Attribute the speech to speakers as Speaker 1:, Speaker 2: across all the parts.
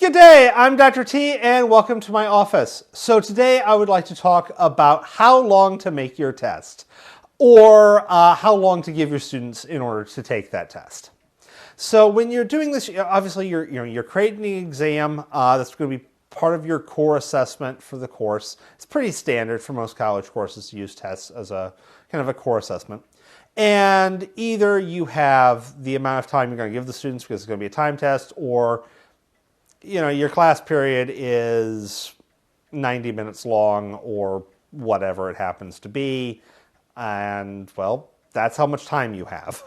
Speaker 1: Good day, I'm Dr. T and welcome to my office. So today I would like to talk about how long to make your test or how long to give your students in order to take that test. So when you're doing this, obviously you're creating an exam that's going to be part of your core assessment for the course. It's pretty standard for most college courses to use tests as a kind of a core assessment. And either you have the amount of time you're going to give the students because it's going to be a time test, or your class period is 90 minutes long or whatever it happens to be. And, well, that's how much time you have.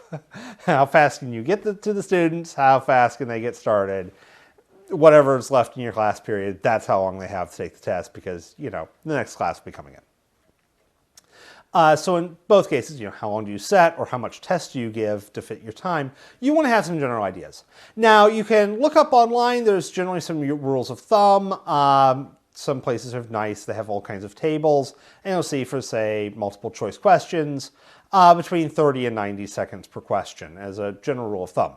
Speaker 1: How fast can you get to the students? How fast can they get started? Whatever is left in your class period, that's how long they have to take the test because, the next class will be coming in. So in both cases, how long do you set or how much test do you give to fit your time? You want to have some general ideas. Now, you can look up online. There's generally some rules of thumb. Some places are nice. They have all kinds of tables. And you'll see for, say, multiple choice questions, between 30 and 90 seconds per question as a general rule of thumb.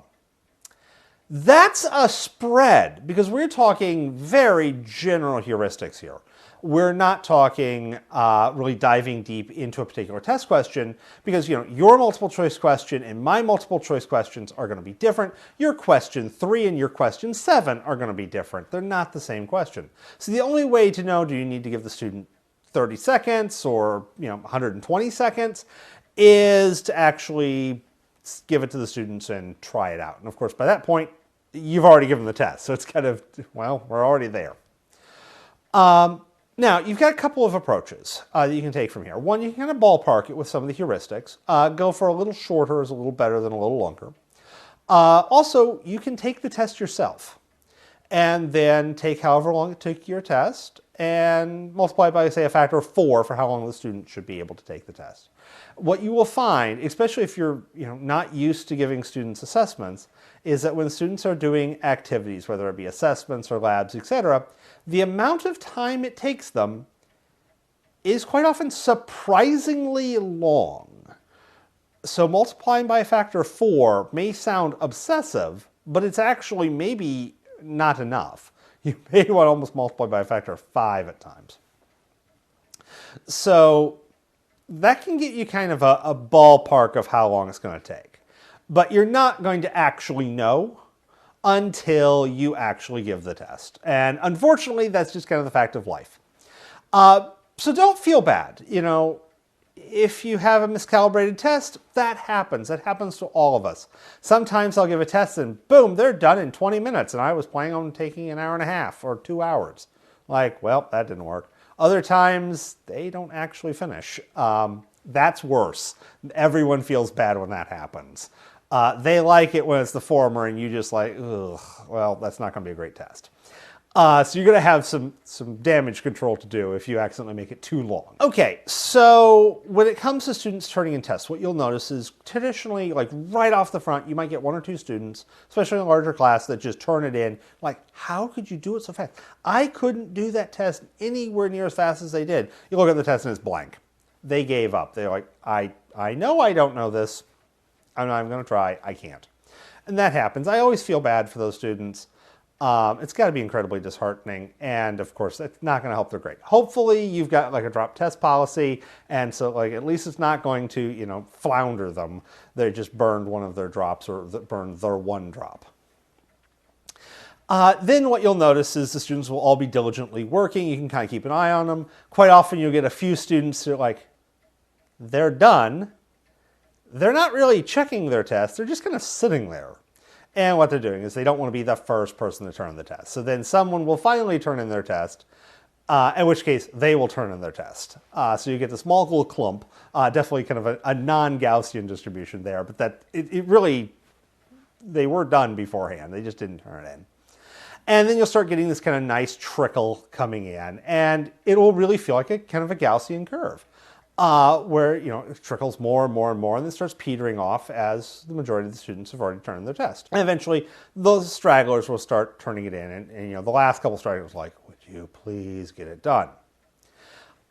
Speaker 1: That's a spread because we're talking very general heuristics here. We're not talking really diving deep into a particular test question because, your multiple choice question and my multiple choice questions are going to be different. Your question 3 and your question 7 are going to be different. They're not the same question. So the only way to know, do you need to give the student 30 seconds or, 120 seconds, is to actually give it to the students and try it out. And of course, by that point, you've already given the test. So it's kind of, well, we're already there. Now, you've got a couple of approaches that you can take from here. One, you can kind of ballpark it with some of the heuristics. Go for a little shorter is a little better than a little longer. Also, you can take the test yourself and then take however long it took your test and multiply by, say, a factor of 4 for how long the student should be able to take the test. What you will find, especially if you're not used to giving students assessments, is that when students are doing activities, whether it be assessments or labs, etc., the amount of time it takes them is quite often surprisingly long. So multiplying by a factor of 4 may sound obsessive, but it's actually maybe not enough. You may want to almost multiply by a factor of 5 at times. So that can get you kind of a ballpark of how long it's going to take. But you're not going to actually know until you actually give the test. And unfortunately, that's just kind of the fact of life. So don't feel bad. If you have a miscalibrated test, that happens. That happens to all of us. Sometimes I'll give a test and boom, they're done in 20 minutes. And I was planning on taking an hour and a half or 2 hours. Like, well, that didn't work. Other times, they don't actually finish. That's worse. Everyone feels bad when that happens. They like it when it's the former and you just like, ugh, well, that's not going to be a great test. So you're going to have some damage control to do if you accidentally make it too long. Okay, so when it comes to students turning in tests, what you'll notice is traditionally, like right off the front, you might get 1 or 2 students, especially in a larger class, that just turn it in. Like, how could you do it so fast? I couldn't do that test anywhere near as fast as they did. You look at the test and it's blank. They gave up. They're like, I know I don't know this. I'm not even going to try. I can't. And that happens. I always feel bad for those students. It's got to be incredibly disheartening. And of course, that's not going to help their grade. Hopefully, you've got like a drop test policy. And so like at least it's not going to, flounder them. They just burned one of their drops or burned their one drop. Then what you'll notice is the students will all be diligently working. You can kind of keep an eye on them. Quite often, you'll get a few students who are like, they're done. They're not really checking their test. They're just kind of sitting there. And what they're doing is they don't want to be the first person to turn in the test. So then someone will finally turn in their test, in which case they will turn in their test. So you get this small little clump, definitely kind of a non-Gaussian distribution there, but that it really, they were done beforehand. They just didn't turn it in. And then you'll start getting this kind of nice trickle coming in, and it will really feel like a kind of a Gaussian curve. Where it trickles more and more and more, and then starts petering off as the majority of the students have already turned in their test. And eventually, those stragglers will start turning it in, and the last couple stragglers are like, would you please get it done?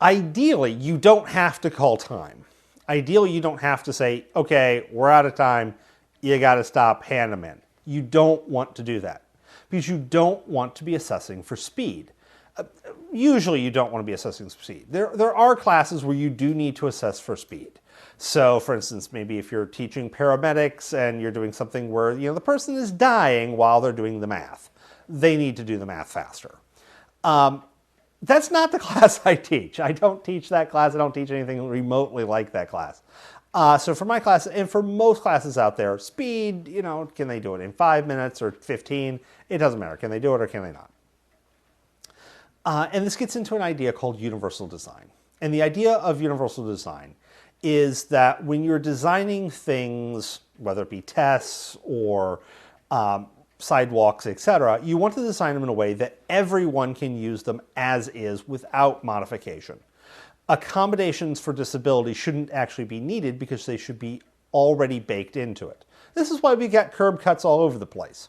Speaker 1: Ideally, you don't have to call time. Ideally, you don't have to say, okay, we're out of time, you got to stop, hand them in. You don't want to do that. because you don't want to be assessing for speed. Usually you don't want to be assessing speed. There are classes where you do need to assess for speed. So for instance, maybe if you're teaching paramedics and you're doing something where the person is dying while they're doing the math, they need to do the math faster. That's not the class I teach. I don't teach that class. I don't teach anything remotely like that class. So for my class, and for most classes out there, speed, can they do it in 5 minutes or 15? It doesn't matter. Can they do it or can they not? And this gets into an idea called universal design. And the idea of universal design is that when you're designing things, whether it be tests or sidewalks, etc., you want to design them in a way that everyone can use them as is without modification. Accommodations for disability shouldn't actually be needed because they should be already baked into it. This is why we got curb cuts all over the place.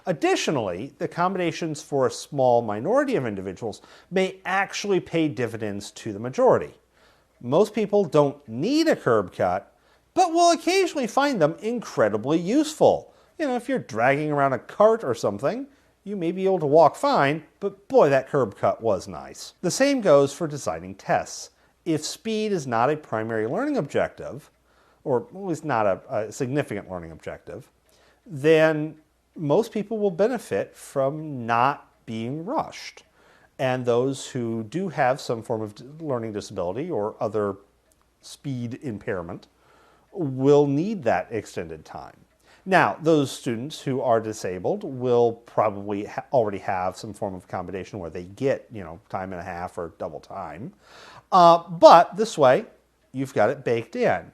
Speaker 1: Additionally, the accommodations for a small minority of individuals may actually pay dividends to the majority. Most people don't need a curb cut, but will occasionally find them incredibly useful. If you're dragging around a cart or something, you may be able to walk fine, but boy, that curb cut was nice. The same goes for designing tests. If speed is not a primary learning objective, or at least not a significant learning objective, then most people will benefit from not being rushed. And those who do have some form of learning disability or other speed impairment will need that extended time. Now, those students who are disabled will probably already have some form of accommodation where they get, time and a half or double time. But this way, you've got it baked in.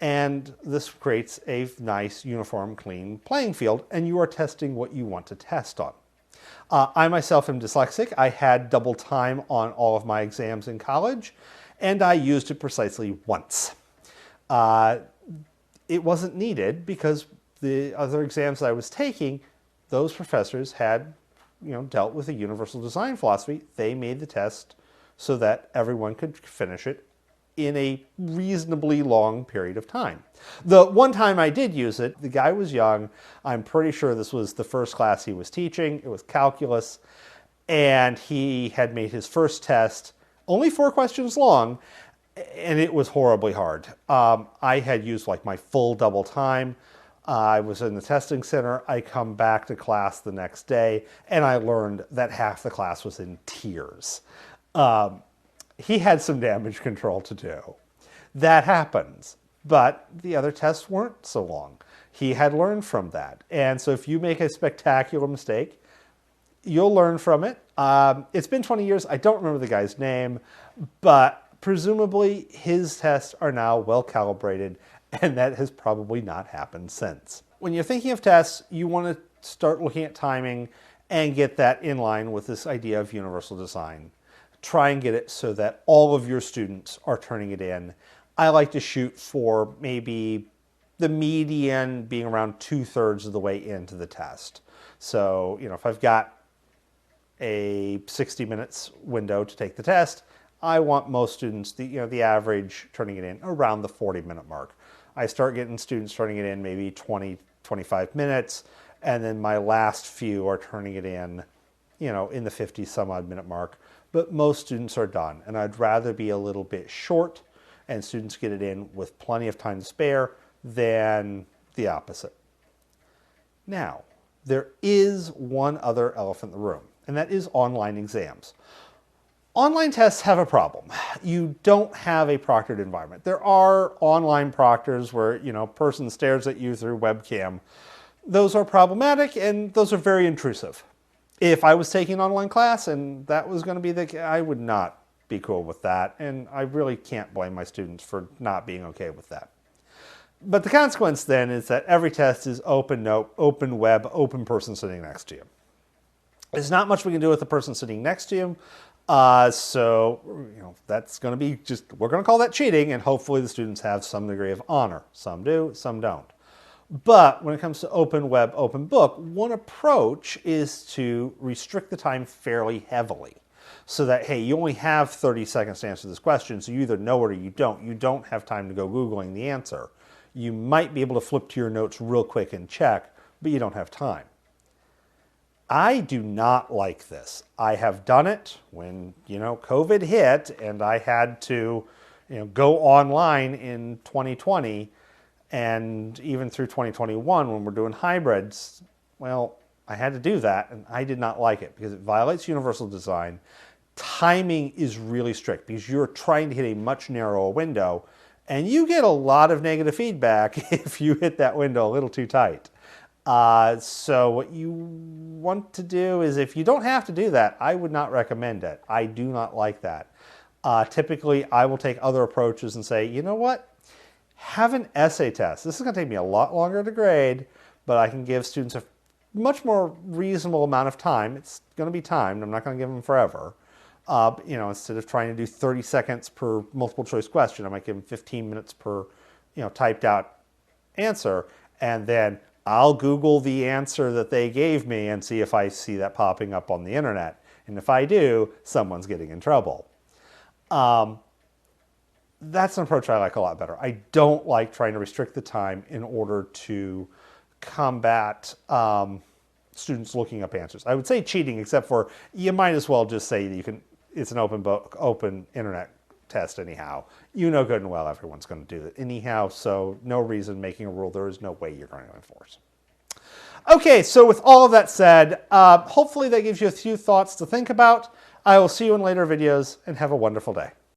Speaker 1: And this creates a nice, uniform, clean playing field, and you are testing what you want to test on. I myself am dyslexic. I had double time on all of my exams in college, and I used it precisely once. It wasn't needed because the other exams I was taking, those professors had, dealt with a universal design philosophy. They made the test so that everyone could finish it in a reasonably long period of time. The one time I did use it, the guy was young. I'm pretty sure this was the first class he was teaching. It was calculus. And he had made his first test, only 4 questions long, and it was horribly hard. I had used my full double time. I was in the testing center. I come back to class the next day, and I learned that half the class was in tears. He had some damage control to do. That happens. But the other tests weren't so long. He had learned from that. And so if you make a spectacular mistake, you'll learn from it. It's been 20 years. I don't remember the guy's name, but presumably his tests are now well calibrated, and that has probably not happened since. When you're thinking of tests, you want to start looking at timing and get that in line with this idea of universal design. Try and get it so that all of your students are turning it in. I like to shoot for maybe the median being around 2/3 of the way into the test. So, if I've got a 60 minutes window to take the test, I want most students, the average turning it in around the 40-minute mark. I start getting students turning it in maybe 20, 25 minutes, and then my last few are turning it in, in the 50 some odd minute mark. But most students are done, and I'd rather be a little bit short and students get it in with plenty of time to spare than the opposite. Now, there is one other elephant in the room, and that is online exams. Online tests have a problem. You don't have a proctored environment. There are online proctors where, person stares at you through webcam. Those are problematic, and those are very intrusive. If I was taking an online class and that was going to be I would not be cool with that, and I really can't blame my students for not being okay with that. But the consequence then is that every test is open note, open web, open person sitting next to you. There's not much we can do with the person sitting next to you, so that's going to be we're going to call that cheating, and hopefully the students have some degree of honor. Some do, some don't. But when it comes to open web, open book, one approach is to restrict the time fairly heavily so that, hey, you only have 30 seconds to answer this question, so you either know it or you don't. You don't have time to go Googling the answer. You might be able to flip to your notes real quick and check, but you don't have time. I do not like this. I have done it when, COVID hit and I had to, go online in 2020 and even through 2021 when we're doing hybrids. Well, I had to do that and I did not like it because it violates universal design. Timing is really strict because you're trying to hit a much narrower window and you get a lot of negative feedback if you hit that window a little too tight. So what you want to do is, if you don't have to do that, I would not recommend it. I do not like that. Typically, I will take other approaches and say, you know what? Have an essay test. This is going to take me a lot longer to grade, but I can give students a much more reasonable amount of time. It's going to be timed. I'm not going to give them forever. Instead of trying to do 30 seconds per multiple choice question, I might give them 15 minutes per, typed out answer, and then I'll Google the answer that they gave me and see if I see that popping up on the internet. And if I do, someone's getting in trouble. That's an approach I like a lot better. I don't like trying to restrict the time in order to combat students looking up answers. I would say cheating, except for you might as well just say you can. It's an open book, open internet test anyhow. You know good and well everyone's going to do it anyhow, so no reason making a rule there is no way you're going to enforce. Okay, so with all of that said, hopefully that gives you a few thoughts to think about. I will see you in later videos and have a wonderful day.